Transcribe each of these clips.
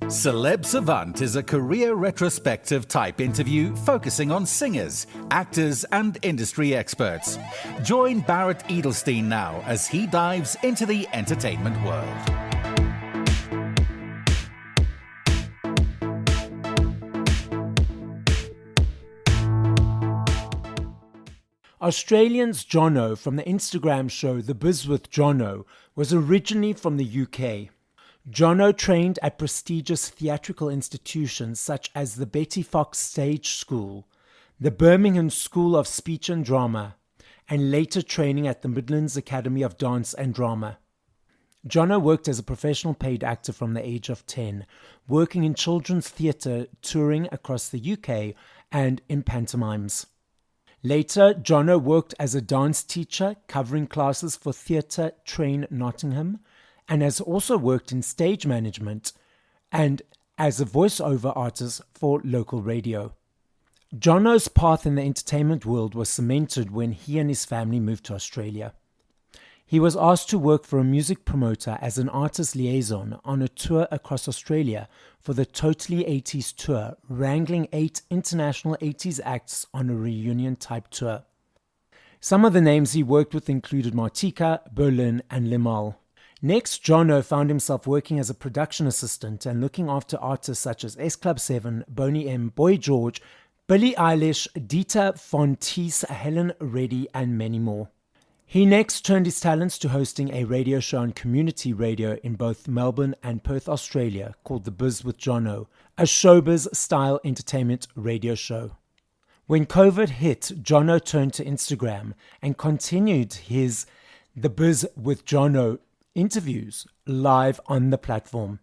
Celeb Savant is a career retrospective type interview focusing on singers, actors, and industry experts. Join Barrett Edelstein now as he dives into the entertainment world. Australian's Johnno from the Instagram show The Bizz with Johnno was originally from the UK. Johnno trained at prestigious theatrical institutions such as the Betty Fox Stage School, the Birmingham School of Speech and Drama, and later training at the Midlands Academy of Dance and Drama. Johnno worked as a professional paid actor from the age of 10, working in children's theatre, touring across the UK, and in pantomimes. Later, Johnno worked as a dance teacher, covering classes for Theatre Train Nottingham, and has also worked in stage management and as a voiceover artist for local radio. Johnno's path in the entertainment world was cemented when he and his family moved to Australia. He was asked to work for a music promoter as an artist liaison on a tour across Australia for the Totally 80s tour, wrangling 8 international 80s acts on a reunion-type tour. Some of the names he worked with included Martika, Berlin, and Limahl. Next, Johnno found himself working as a production assistant and looking after artists such as S Club 7, Boney M, Boy George, Billie Eilish, Dita Von Teese, Helen Reddy, and many more. He next turned his talents to hosting a radio show on community radio in both Melbourne and Perth, Australia, called The Bizz with Johnno, a showbiz-style entertainment radio show. When COVID hit, Johnno turned to Instagram and continued his The Bizz with Johnno interviews live on the platform.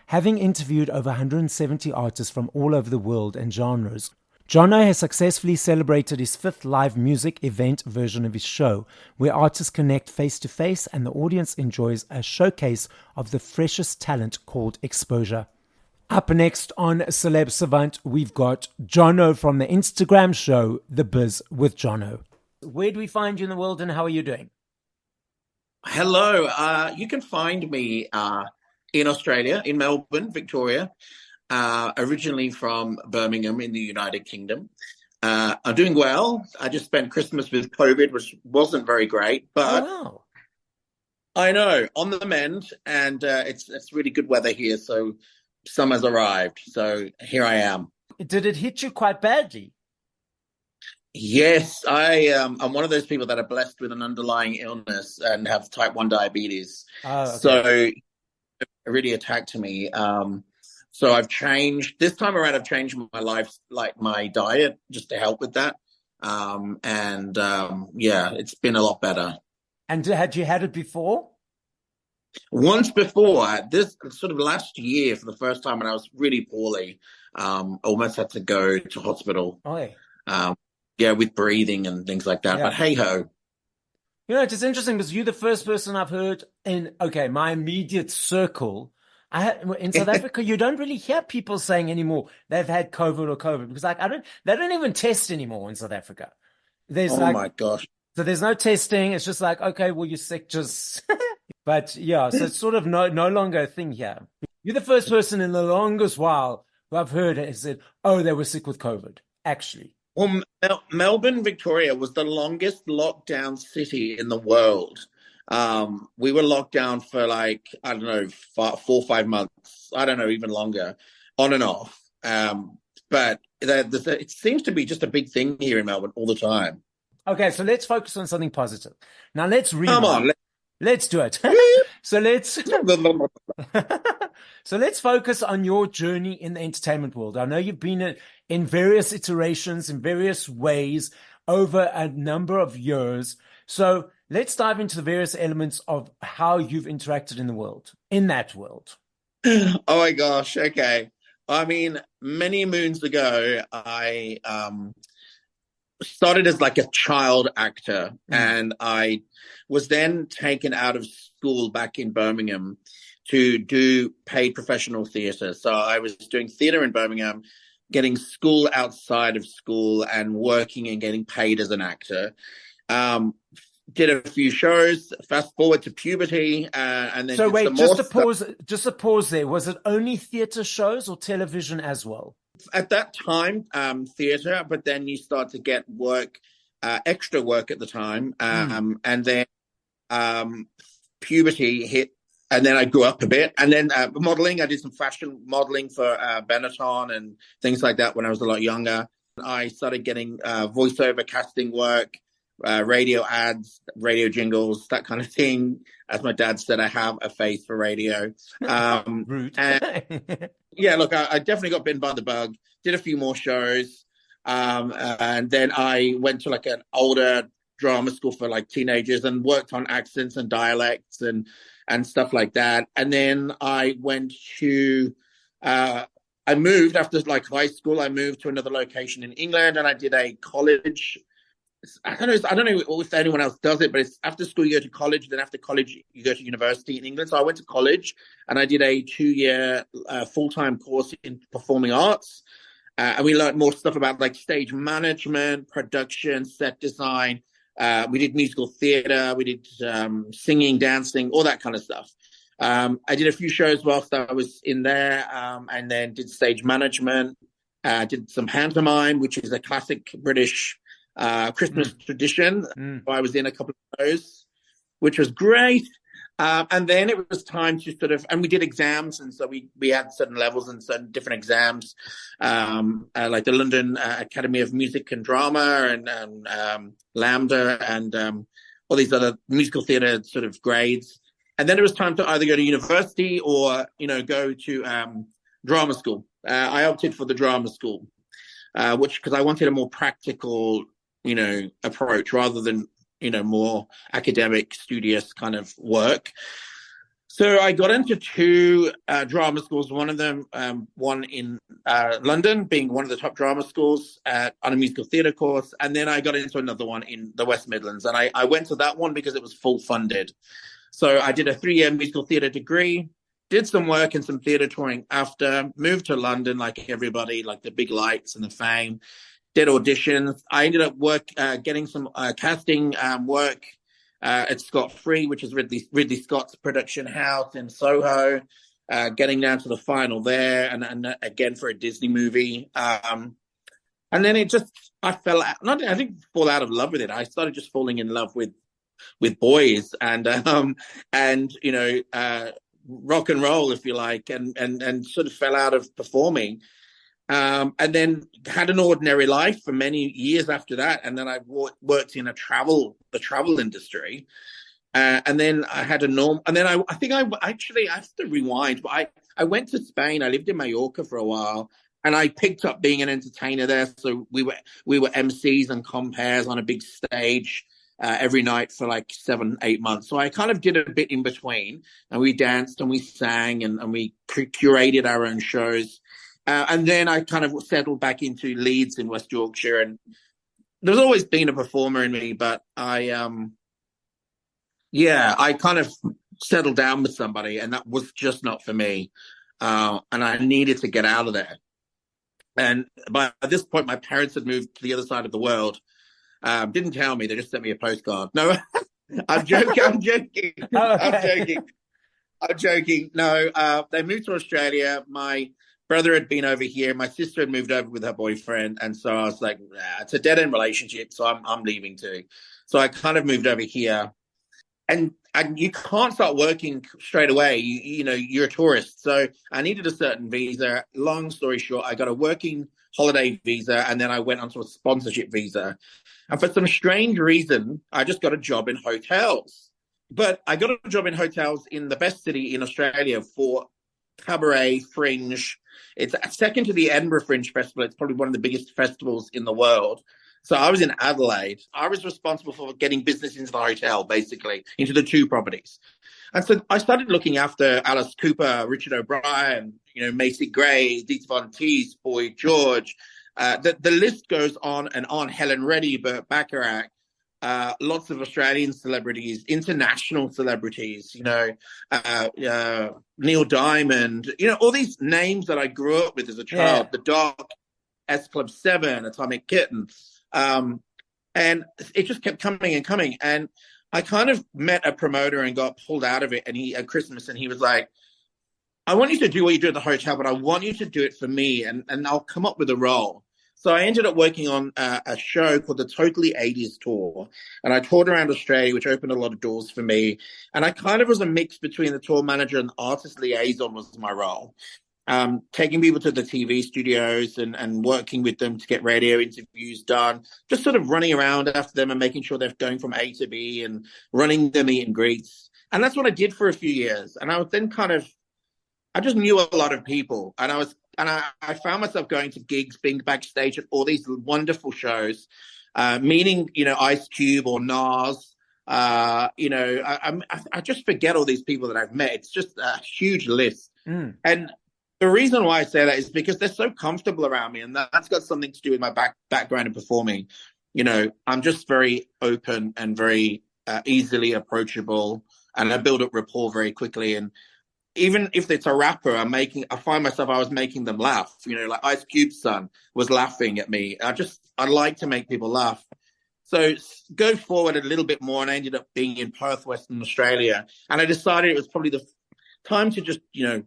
Having interviewed over 170 artists from all over the world and genres, Johnno has successfully celebrated his 5th live music event version of his show, where artists connect face-to-face and the audience enjoys a showcase of the freshest talent called exposure. Up next on Celeb Savant, we've got Johnno from the Instagram show The Bizz with Johnno. Where do we find you in the world and how are you doing? Hello. You can find me in Australia, in Melbourne, Victoria, originally from Birmingham in the United Kingdom. I'm doing well. I just spent Christmas with COVID, which wasn't very great, but wow. I know, on the mend, and it's really good weather here, so summer's arrived. So here I am. Did it hit you quite badly? Yes, I'm one of those people that are blessed with an underlying illness and have type 1 diabetes. Oh, okay. So it really attacked me. So I've changed, this time around, I've changed my life, like my diet, just to help with that. Yeah, it's been a lot better. And had you had it before? Once before, this sort of last year, for the first time when I was really poorly, almost had to go to hospital. Oh, yeah. Yeah, with breathing and things like that. Yeah. But hey-ho. You know, it's interesting because you're the first person I've heard in, my immediate circle. In South Africa, you don't really hear people saying anymore they've had COVID because they don't even test anymore in South Africa. My gosh. So there's no testing. It's just like, okay, well, you're sick, just, but yeah, so it's sort of no longer a thing here. You're the first person in the longest while who I've heard has said, oh, they were sick with COVID, actually. Well, Melbourne, Victoria was the longest lockdown city in the world. We were locked down for 4 or 5 months. I don't know, even longer, on and off. But it seems to be just a big thing here in Melbourne all the time. Okay, so let's focus on something positive. Now let's read. Come on. Let's do it. So let's focus on your journey in the entertainment world. I know you've been in various iterations, in various ways over a number of years. So let's dive into the various elements of how you've interacted in that world. Oh my gosh. Okay. I mean, many moons ago, I started as like a child actor, and I was then taken out of school back in Birmingham to do paid professional theatre. So I was doing theatre in Birmingham, getting school outside of school and working and getting paid as an actor. did a few shows, fast forward to puberty, and then So did wait, some more just a pause there. Was it only theatre shows or television as well? at that time, theatre, but then you start to get work, extra work at the time. And then puberty hit, and then I grew up a bit. And then modeling, I did some fashion modeling for Benetton and things like that when I was a lot younger. I started getting voiceover casting work, radio ads, radio jingles, that kind of thing. As my dad said, I have a face for radio. Rude. And, yeah, look, I definitely got bitten by the bug. Did a few more shows. And then I went to like an older drama school for like teenagers and worked on accents and dialects and stuff like that. And then I went to, I moved after like high school. I moved to another location in England, and I did a college. I don't know if anyone else does it, but it's after school you go to college, then after college you go to university in England. So I went to college and I did a 2-year full-time course in performing arts. And we learned more stuff about like stage management, production, set design. We did musical theater, we did singing, dancing, all that kind of stuff. I did a few shows whilst I was in there, and then did stage management, did some pantomime, which is a classic British Christmas tradition. I was in a couple of those, which was great. And then it was time to sort of, and we did exams, and so we had certain levels and certain different exams, like the London Academy of Music and Drama and Lambda and all these other musical theatre sort of grades. And then it was time to either go to university or, go to drama school. I opted for the drama school, because I wanted a more practical, approach rather than, more academic, studious kind of work. So I got into 2 drama schools, one of them, one in London, being one of the top drama schools on a musical theatre course. And then I got into another one in the West Midlands. And I went to that one because it was full funded. So I did a 3-year musical theatre degree, did some work and some theatre touring after, moved to London like everybody, like the big lights and the fame, did auditions. I ended up getting some casting work at Scott Free, which is Ridley Scott's production house in Soho, getting down to the final there, and again for a Disney movie. And then I fell out. I didn't fall out of love with it. I started just falling in love with boys and rock and roll, if you like, and sort of fell out of performing. And then had an ordinary life for many years after that. And then I worked in the travel industry. And then I had and then I think I have to rewind, but I went to Spain. I lived in Mallorca for a while, and I picked up being an entertainer there. So we were MCs and compares on a big stage every night for like 7-8 months. So I kind of did a bit in between, and we danced and we sang and we curated our own shows. And then I kind of settled back into Leeds in West Yorkshire, and there's always been a performer in me, but I kind of settled down with somebody, and that was just not for me. And I needed to get out of there. And by this point, my parents had moved to the other side of the world. Didn't tell me, they just sent me a postcard. No, I'm joking. I'm joking. I'm joking. No, they moved to Australia. My brother had been over here. My sister had moved over with her boyfriend. And so I was like, it's a dead end relationship. So I'm leaving too. So I kind of moved over here, and you can't start working straight away. You're a tourist. So I needed a certain visa. Long story short, I got a working holiday visa, and then I went onto a sponsorship visa. And for some strange reason, I just got a job in hotels. But I got a job in hotels in the best city in Australia for cabaret, fringe. It's second to the Edinburgh Fringe Festival. It's probably one of the biggest festivals in the world. So I was in Adelaide. I was responsible for getting business into the hotel, basically, into the 2 properties. And so I started looking after Alice Cooper, Richard O'Brien, Macy Gray, Dita Von Teese, Boy George. The list goes on and on. Helen Reddy, Burt Bacharach, lots of Australian celebrities, international celebrities, Neil Diamond, all these names that I grew up with as a child, The Doc, S Club 7, Atomic Kitten. And it just kept coming and coming. And I kind of met a promoter and got pulled out of it, and at Christmas, and he was like, I want you to do what you do at the hotel, but I want you to do it for me, and I'll come up with a role. So I ended up working on a show called the Totally 80s Tour, and I toured around Australia, which opened a lot of doors for me. And I kind of was a mix between the tour manager and artist liaison was my role. Taking people to the TV studios and working with them to get radio interviews done, just sort of running around after them and making sure they're going from A to B and running the meet and greets. And that's what I did for a few years. And I was then I just knew a lot of people, and I found myself going to gigs, being backstage at all these wonderful shows, meeting, Ice Cube or Nas. I just forget all these people that I've met. It's just a huge list. And the reason why I say that is because they're so comfortable around me, and that's got something to do with my background in performing. I'm just very open and very easily approachable, and I build up rapport very quickly. And even if it's a rapper, I find myself, I was making them laugh. Like Ice Cube's son was laughing at me. I like to make people laugh. So go forward a little bit more, and I ended up being in Perth, Western Australia. And I decided it was probably the time to just,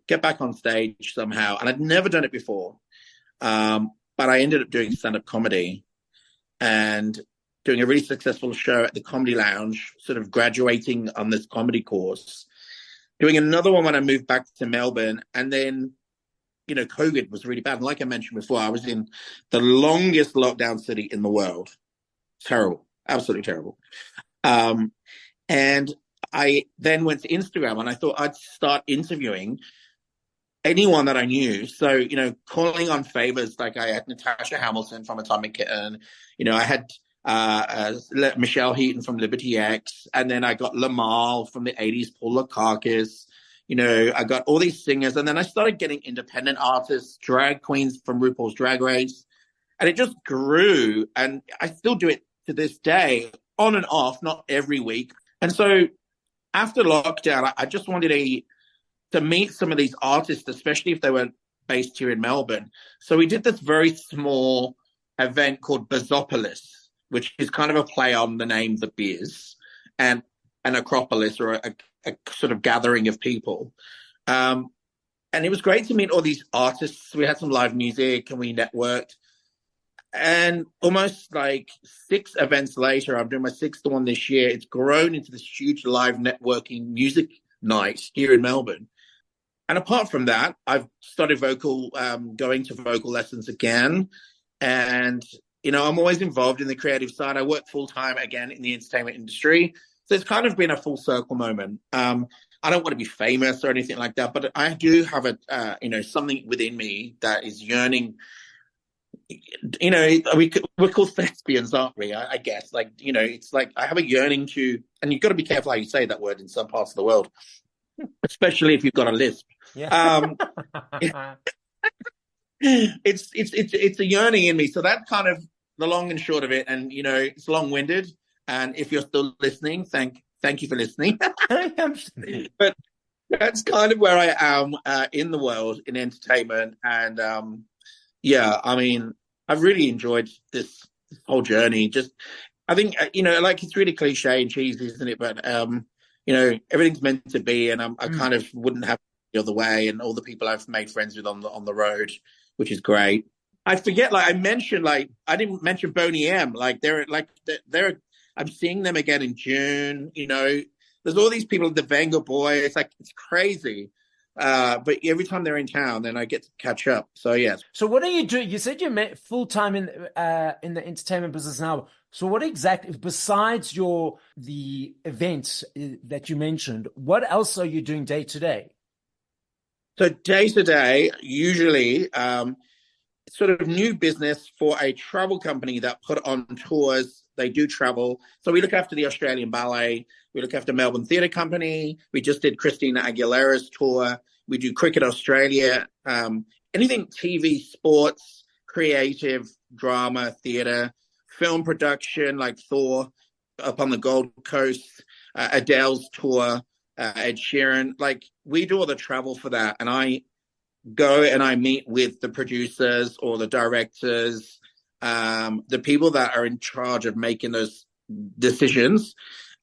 get back on stage somehow. And I'd never done it before. But I ended up doing stand-up comedy and doing a really successful show at the Comedy Lounge, sort of graduating on this comedy course. Doing another one when I moved back to Melbourne, and then, COVID was really bad. And like I mentioned before, I was in the longest lockdown city in the world. Terrible, absolutely terrible. And I then went to Instagram, and I thought I'd start interviewing anyone that I knew. So, calling on favors, like I had Natasha Hamilton from Atomic Kitten. I had Michelle Heaton from Liberty X, and then I got Lamal from the 80s, Paul Lukakis. I got all these singers, and then I started getting independent artists, drag queens from RuPaul's Drag Race, and it just grew. And I still do it to this day, on and off, not every week. And so after lockdown, I just wanted to meet some of these artists, especially if they were based here in Melbourne. So we did this very small event called Bizzopolis, which is kind of a play on the name The Bizz, and an acropolis, or a sort of gathering of people. And it was great to meet all these artists. We had some live music, and we networked. And almost like 6 events later, I'm doing my 6th one this year, it's grown into this huge live networking music night here in Melbourne. And apart from that, I've started going to vocal lessons again. And I'm always involved in the creative side. I work full-time, again, in the entertainment industry. So it's kind of been a full circle moment. I don't want to be famous or anything like that, but I do have something within me that is yearning. We're called thespians, aren't we? I guess. It's like I have a yearning to, and you've got to be careful how you say that word in some parts of the world, especially if you've got a lisp. Yeah. It's a yearning in me. So that's kind of the long and short of it. And, it's long-winded. And if you're still listening, thank you for listening. But that's kind of where I am in the world, in entertainment. And, I've really enjoyed this whole journey. I think, it's really cliche and cheesy, isn't it? But, everything's meant to be. And I kind of wouldn't have it the other way. And all the people I've made friends with on the road, which is great. I forget, I didn't mention Boney M. I'm seeing them again in June. There's all these people, the Venga Boy. It's crazy. But every time they're in town, then I get to catch up. So, yeah. So what are you doing? You said you're full-time in the entertainment business now. So what exactly, besides the events that you mentioned, what else are you doing day to day? So day to day, usually, sort of new business for a travel company that put on tours. They do travel. So we look after the Australian Ballet. We look after Melbourne Theatre Company. We just did Christina Aguilera's tour. We do Cricket Australia. Anything TV, sports, creative, drama, theatre, film production, like Thor up on the Gold Coast, Adele's tour, Ed Sheeran. We do all the travel for that. And I go and I meet with the producers or the directors, the people that are in charge of making those decisions.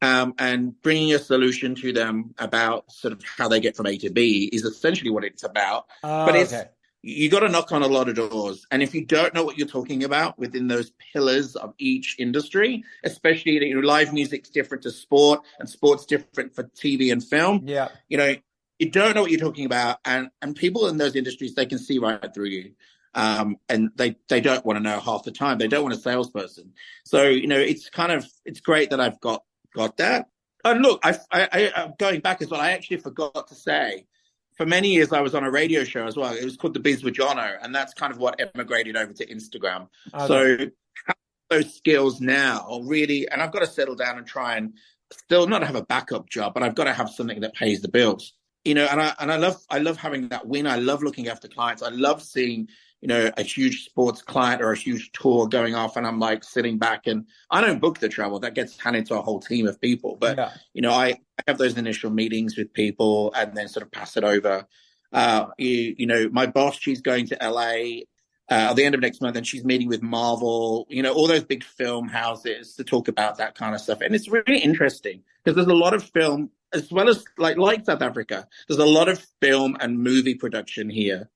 and bringing a solution to them about sort of how they get from A to B is essentially what it's about. But Okay. you got to knock on a lot of doors. And if you don't know what you're talking about within those pillars of each industry, especially, live music's different to sport and sport's different for TV and film. Yeah. You don't know what you're talking about. And people in those industries, they can see right through you. And they don't want to know half the time. They don't want a salesperson. So, it's great that I've got that. And look, I going back as well, I actually forgot to say, for many years, I was on a radio show as well. It was called the Bizz with Johnno, and that's kind of what emigrated over to Instagram. Okay. So those skills now really, and I've got to settle down and try and still not have a backup job, but I've got to have something that pays the bills. And I love having that win. I love looking after clients. I love seeing, a huge sports client or a huge tour going off, and I'm like sitting back, and I don't book the travel. That gets handed to a whole team of people. But, I have those initial meetings with people and then sort of pass it over. My boss, she's going to LA at the end of next month, and she's meeting with Marvel, all those big film houses to talk about that kind of stuff. And it's really interesting because there's a lot of film, as well as like South Africa, there's a lot of film and movie production here.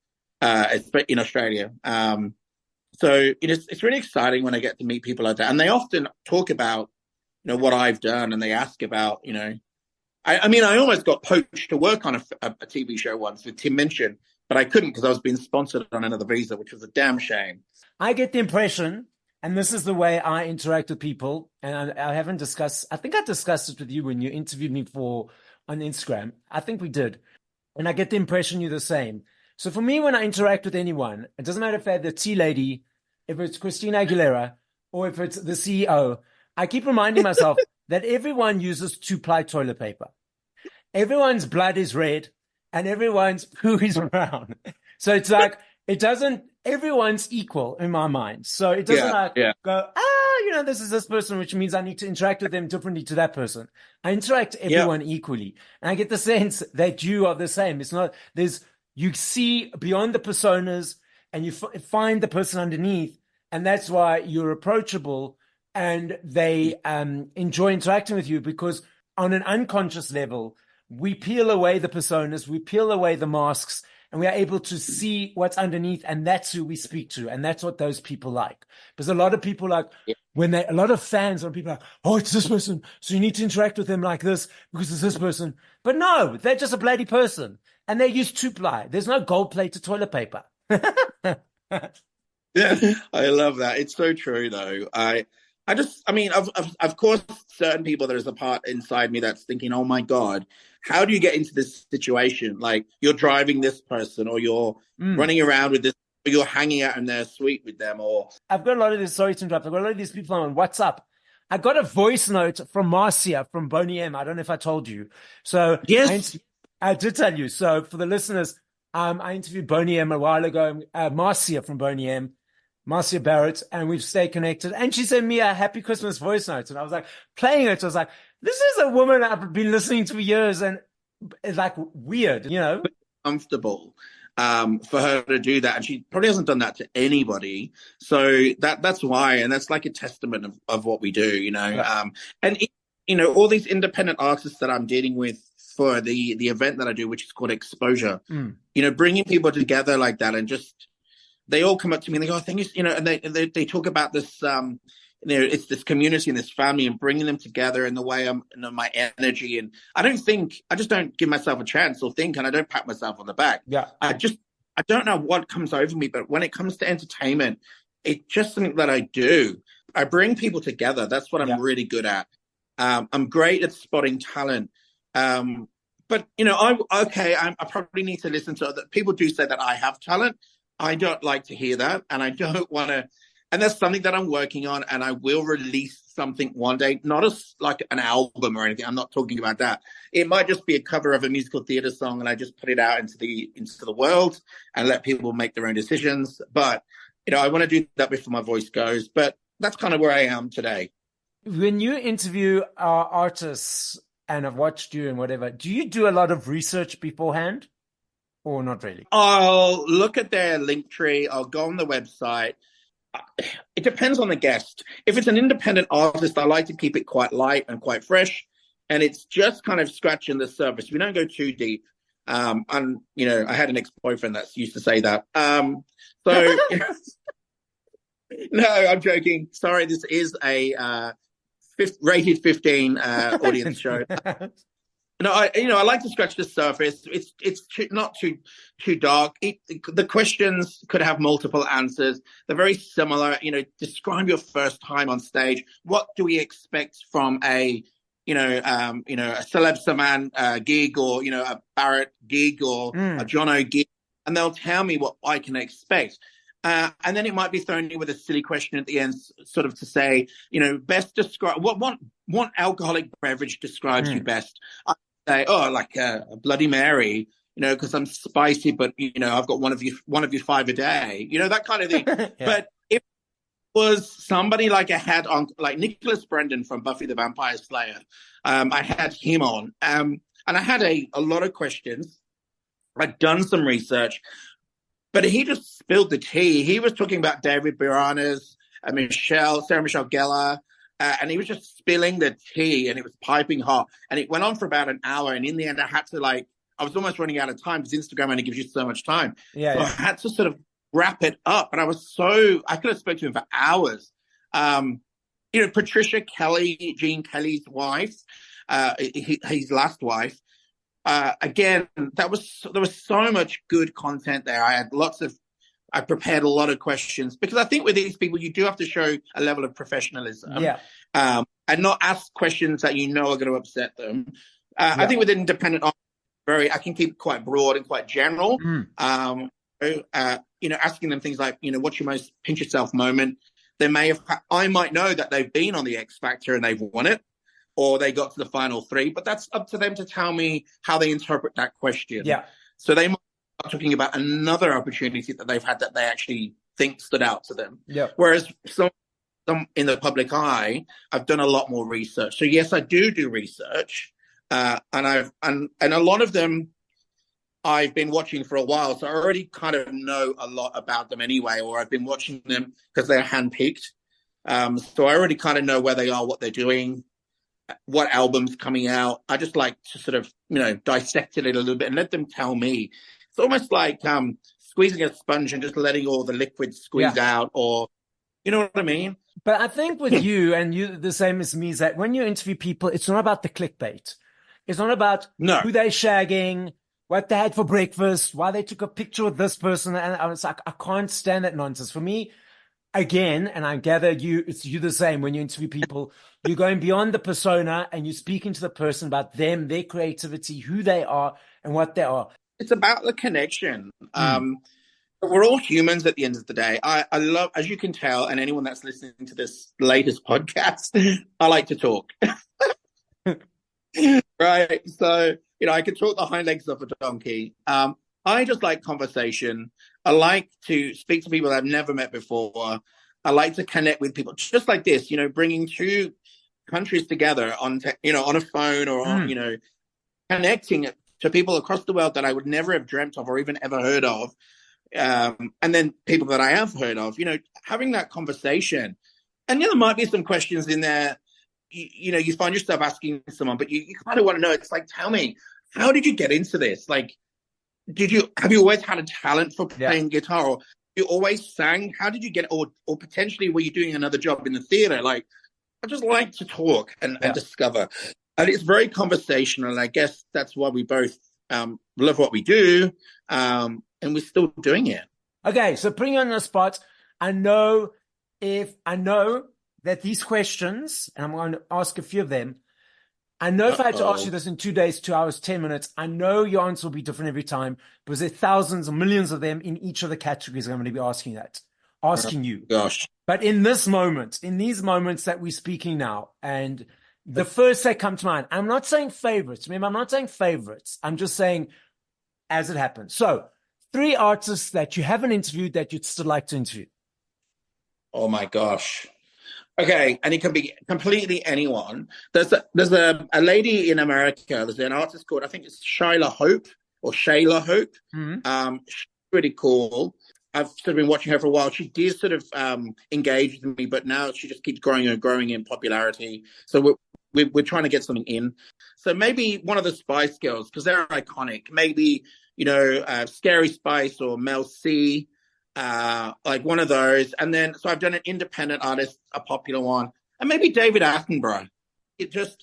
In Australia. So it's really exciting when I get to meet people like that. And they often talk about, what I've done, and they ask about, I almost got poached to work on a TV show once with Tim Minchin, but I couldn't because I was being sponsored on another visa, which was a damn shame. I get the impression, and this is the way I interact with people, and I haven't discussed, I think I discussed it with you when you interviewed me on Instagram. I think we did. And I get the impression you're the same. So for me, when I interact with anyone, it doesn't matter if they're the tea lady, if it's Christina Aguilera, or if it's the CEO, I keep reminding myself that everyone uses 2-ply toilet paper. Everyone's blood is red and everyone's poo is brown. So it's like, everyone's equal in my mind. So it doesn't go, this is this person, which means I need to interact with them differently to that person. I interact everyone equally. And I get the sense that you are the same. It's not, you see beyond the personas and you find the person underneath, and that's why you're approachable and they enjoy interacting with you, because on an unconscious level, we peel away the personas, we peel away the masks, and we are able to see what's underneath, and that's who we speak to, and that's what those people like. Because a lot of people a lot of fans or people are like, oh, it's this person, so you need to interact with them like this because it's this person. But no, they're just a bloody person. And they use 2-ply. There's no gold-plated toilet paper. Yeah, I love that. It's so true, though. Of course, certain people, there's a part inside me that's thinking, oh, my God, how do you get into this situation? Like, you're driving this person, or you're running around with this, or you're hanging out in their suite with them, or... I've got a lot of this, sorry to interrupt, I've got a lot of these people on WhatsApp. I got a voice note from Marcia from Boney M. I don't know if I told you. So yes. I did tell you. So for the listeners, I interviewed Boney M a while ago, Marcia from Boney M, Marcia Barrett, and we've stayed connected. And she sent me a Happy Christmas voice note. And I was like, playing it, I was like, this is a woman I've been listening to for years, and it's like weird, Comfortable for her to do that. And she probably hasn't done that to anybody. So that's why, and that's like a testament of what we do, Yeah. All these independent artists that I'm dealing with for the event that I do, which is called Exposure, bringing people together like that, and just, they all come up to me and they go, I think it's, and they talk about this, it's this community and this family, and bringing them together in the way my energy. And I just don't give myself a chance or think, and I don't pat myself on the back. Yeah. I don't know what comes over me, but when it comes to entertainment, it's just something that I do. I bring people together. That's what I'm really good at. I'm great at spotting talent. But I probably need to listen to other people. Do say that I have talent. I don't like to hear that, and I don't want to. And that's something that I'm working on, and I will release something one day. Not like an album or anything. I'm not talking about that. It might just be a cover of a musical theater song, and I just put it out into the world and let people make their own decisions. But I want to do that before my voice goes. But that's kind of where I am today. When you interview artists, and I've watched you and whatever, do you do a lot of research beforehand or not really? I'll look at their link tree. I'll go on the website. It depends on the guest. If it's an independent artist, I like to keep it quite light and quite fresh. and it's just kind of scratching the surface. We don't go too deep. And I had an ex-boyfriend that used to say that. So no, I'm joking. Sorry, this is a rated 15 audience show. No, I like to scratch the surface. It's not too dark. The questions could have multiple answers. They're very similar. Describe your first time on stage. What do we expect from a Celeb Saman gig, or a Barrett gig, or a Johnno gig, and they'll tell me what I can expect. And then it might be thrown in with a silly question at the end, sort of to say, best describe what alcoholic beverage describes you best. I say, like a Bloody Mary, because I'm spicy, but I've got one of you 5 a day, that kind of thing. Yeah. But if it was somebody like I had on, like Nicholas Brendan from Buffy the Vampire Slayer, I had him on, and I had a lot of questions. I'd done some research. But he just spilled the tea. He was talking about David Boreanaz, Sarah Michelle Gellar, and he was just spilling the tea, and it was piping hot. And it went on for about an hour. And in the end, I had to I was almost running out of time because Instagram only gives you so much time. Yeah, so I had to sort of wrap it up. And I could have spoken to him for hours. Patricia Kelly, Gene Kelly's wife, his last wife. Again, there was so much good content there. I prepared a lot of questions, because I think with these people, you do have to show a level of professionalism, and not ask questions that are going to upset them. I think with independent art, I can keep it quite broad and quite general. Asking them things like, what's your most pinch yourself moment? I might know that they've been on the X Factor and they've won it, or they got to the final 3, but that's up to them to tell me how they interpret that question. Yeah. So they might be talking about another opportunity that they've had that they actually think stood out to them. Yeah. Whereas some in the public eye, I've done a lot more research. So yes, I do research, and a lot of them I've been watching for a while, so I already kind of know a lot about them anyway, or I've been watching them because they're handpicked. So I already kind of know where they are, what they're doing, what album's coming out. I just like to sort of, dissect it a little bit and let them tell me. It's almost like squeezing a sponge and just letting all the liquid squeeze out, or, you know what I mean? But I think with you, and you the same as me, is that when you interview people, it's not about the clickbait. It's not about who they're shagging, what they had for breakfast, why they took a picture with this person. And I was like, I can't stand that nonsense. For me, again, and I gather it's you the same when you interview people, you're going beyond the persona and you're speaking to the person about them, their creativity, who they are and what they are. It's about the connection. We're all humans at the end of the day. I love, as you can tell, and anyone that's listening to this latest podcast, I like to talk. Right. So, I can talk the hind legs off a donkey. I just like conversation. I like to speak to people that I've never met before. I like to connect with people just like this, bringing 2 countries together on a phone, or on, connecting to people across the world that I would never have dreamt of or even ever heard of. And then people that I have heard of, having that conversation. And there might be some questions in there, you find yourself asking someone, but you kind of want to know. It's like, tell me, how did you get into this? Like, have you always had a talent for playing guitar, or you always sang? How did you get, or potentially were you doing another job in the theater? Like, I just like to talk and discover. And it's very conversational. And I guess that's why we both love what we do. And we're still doing it. Okay. So putting you on the spot, I know that these questions, and I'm going to ask a few of them, I know if I had to ask you this in 2 days, 2 hours, 10 minutes, I know your answer will be different every time, because there are thousands or millions of them in each of the categories I'm going to be asking you. Gosh. But in these moments that we're speaking now, and the first that come to mind, I'm not saying favorites. Remember, I'm not saying favorites. I'm just saying as it happens. So 3 artists that you haven't interviewed that you'd still like to interview. Oh my gosh. Okay, and it can be completely anyone. There's a lady in America. There's an artist called, I think it's Shayla Hope. Mm-hmm. She's pretty cool. I've sort of been watching her for a while. She did sort of engage with me, but now she just keeps growing and growing in popularity. So we're trying to get something in. So maybe one of the Spice Girls, because they're iconic. Maybe, Scary Spice or Mel C, like one of those. And then, so I've done an independent artist, a popular one, and maybe David Attenborough.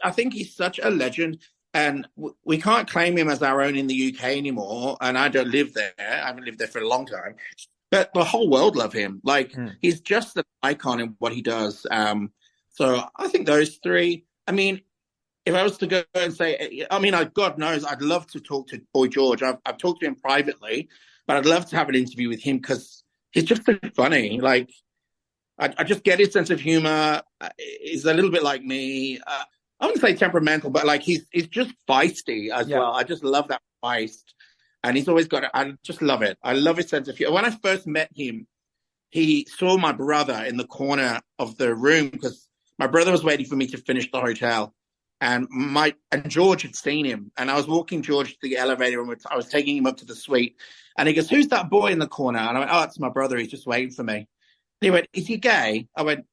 I think he's such a legend, and we can't claim him as our own in the UK anymore. And I don't live there. I haven't lived there for a long time, but the whole world love him. Like he's just an icon in what he does. So I think those three. I mean, if I was to go and say, God knows, I'd love to talk to Boy George. I've talked to him privately, but I'd love to have an interview with him because he's just so funny. Like, I just get his sense of humor. He's a little bit like me. I wouldn't say temperamental, but like he's just feisty as well. I just love that feist. And he's always I just love it. I love his sense of humor. When I first met him, he saw my brother in the corner of the room because my brother was waiting for me to finish the hotel. And George had seen him. And I was walking George to the elevator and I was taking him up to the suite. And he goes, "Who's that boy in the corner?" And I went, "Oh, it's my brother. He's just waiting for me." And he went, "Is he gay?" I went,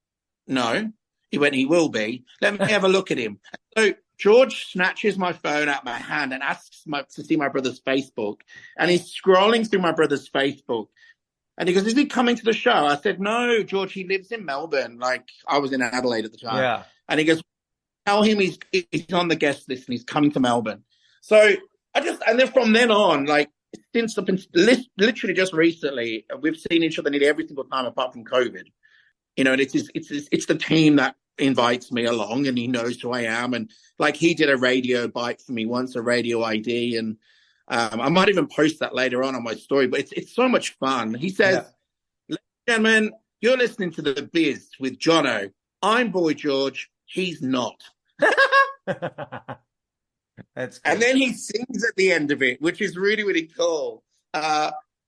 "No." He went, "He will be. Let me have a look at him." So George snatches my phone out of my hand and asks to see my brother's Facebook. And he's scrolling through my brother's Facebook. And he goes, "Is he coming to the show?" I said, "No, George, he lives in Melbourne." Like, I was in Adelaide at the time. Yeah. And he goes, "Tell him he's on the guest list and he's coming to Melbourne." So and then from then on, like, since literally just recently, we've seen each other nearly every single time apart from COVID. And it's the team that invites me along, and he knows who I am. And like, he did a radio bite for me once, a radio ID, and I might even post that later on my story. But it's so much fun. He says, "Ladies and gentlemen, you're listening to the Bizz with Johnno. I'm Boy George. He's not." That's cool. And then he sings at the end of it, which is really, really cool.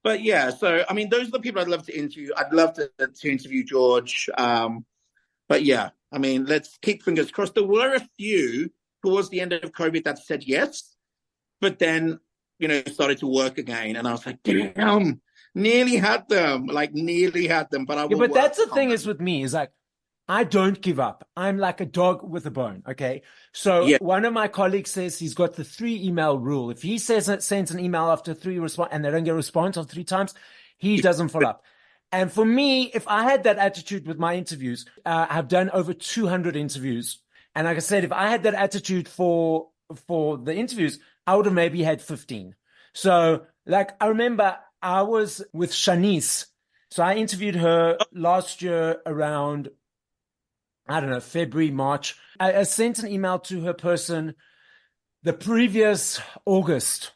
But yeah, so I mean, those are the people I'd love to interview. I'd love to interview George. But yeah, I mean, let's keep fingers crossed. There were a few towards the end of COVID that said yes, but then, started to work again. And I was like, damn, nearly had them. But that's the thing is with me is like, I don't give up. I'm like a dog with a bone. Okay. So one of my colleagues says he's got the 3 email rule. If he sends an email after 3 and they don't get a response on 3 times, he doesn't follow up. And for me, if I had that attitude with my interviews, I've done over 200 interviews. And like I said, if I had that attitude for the interviews, I would have maybe had 15. So like, I remember I was with Shanice. So I interviewed her last year around, I don't know, February, March. I sent an email to her person the previous August.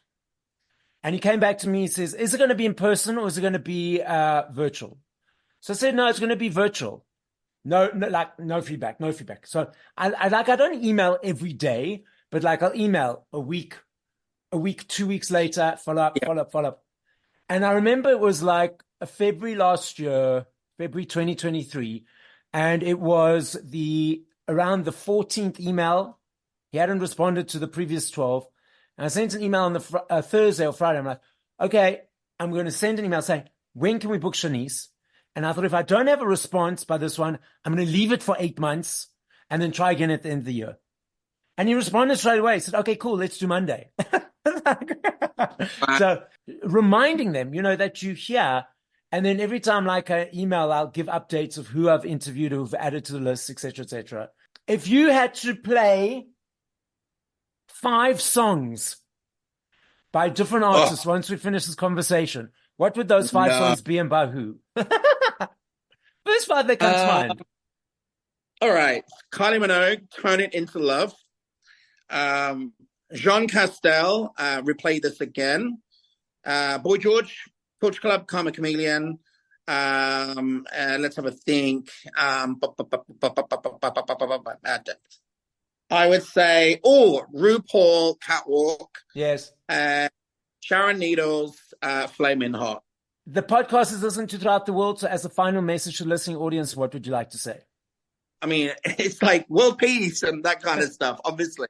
And he came back to me and says, "Is it going to be in person or is it going to be virtual?" So I said, "No, it's going to be virtual." No feedback. So I don't email every day, but like I'll email a week, 2 weeks later, follow up. And I remember it was like February last year, February 2023. And it was around the 14th email. He hadn't responded to the previous 12. And I sent an email on the Thursday or Friday. I'm like, okay, I'm going to send an email saying, when can we book Shanice? And I thought, if I don't have a response by this one, I'm going to leave it for 8 months and then try again at the end of the year. And he responded straight away. He said, "Okay, cool. Let's do Monday." So reminding them, that you hear. And then every time like an email, I'll give updates of who I've interviewed, who've added to the list, etc., etc. If you had to play 5 songs by different artists once we finish this conversation, what would those 5 songs be and by who? First 5 that comes to mind. All right. Kylie Minogue, "Turn It Into Love." Jean Castel, "Replay This Again." Boy George, "Coach Club," "Karma Chameleon." Let's have a think. I would say, RuPaul, "Catwalk." Yes. Sharon Needles, "Flamin' Hot." The podcast is listened to throughout the world. So as a final message to the listening audience, what would you like to say? I mean, it's like world peace and that kind of stuff, obviously.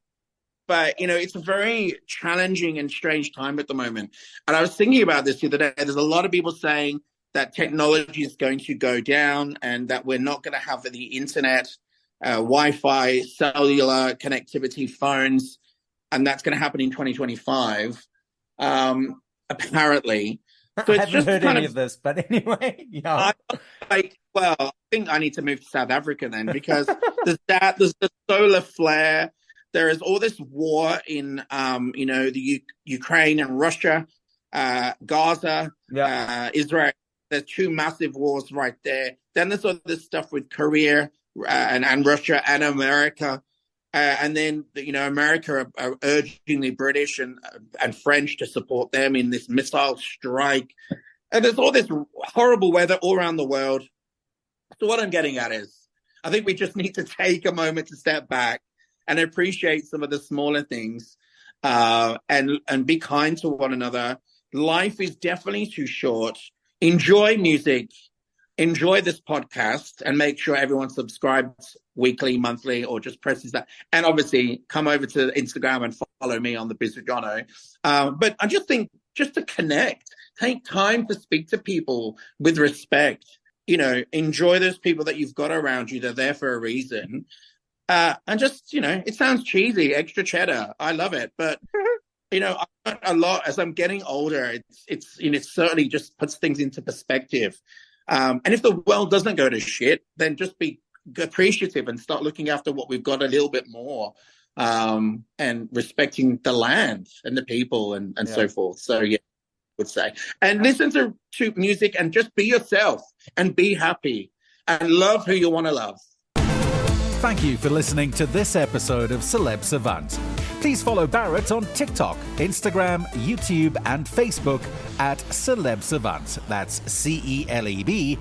But, it's a very challenging and strange time at the moment. And I was thinking about this the other day. There's a lot of people saying that technology is going to go down and that we're not going to have the internet Wi-Fi, cellular connectivity, phones, and that's going to happen in 2025, apparently. So I it's haven't just heard kind any of this, but anyway, yeah. I think I need to move to South Africa then, because there's the solar flare. There is all this war in, the Ukraine and Russia, Gaza, Israel. There's two massive wars right there. Then there's all this stuff with Korea and Russia and America. And then, America are urging the British and French to support them in this missile strike. And there's all this horrible weather all around the world. So what I'm getting at is, I think we just need to take a moment to step back and appreciate some of the smaller things, and be kind to one another. Life is definitely too short. Enjoy music, enjoy this podcast, and make sure everyone subscribes weekly, monthly, or just presses that. And obviously, come over to Instagram and follow me on the Bizz with Johnno. But I just think, just to connect, take time to speak to people with respect. Enjoy those people that you've got around you. They're there for a reason. And just, it sounds cheesy, extra cheddar. I love it. But, I learned a lot as I'm getting older. It certainly just puts things into perspective. And if the world doesn't go to shit, then just be appreciative and start looking after what we've got a little bit more, and respecting the land and the people and so forth. So, yeah, I would say. And listen to music and just be yourself and be happy and love who you want to love. Thank you for listening to this episode of Celeb Savant. Please follow Barrett on TikTok, Instagram, YouTube, and Facebook at Celeb Savant. That's CelebSavant.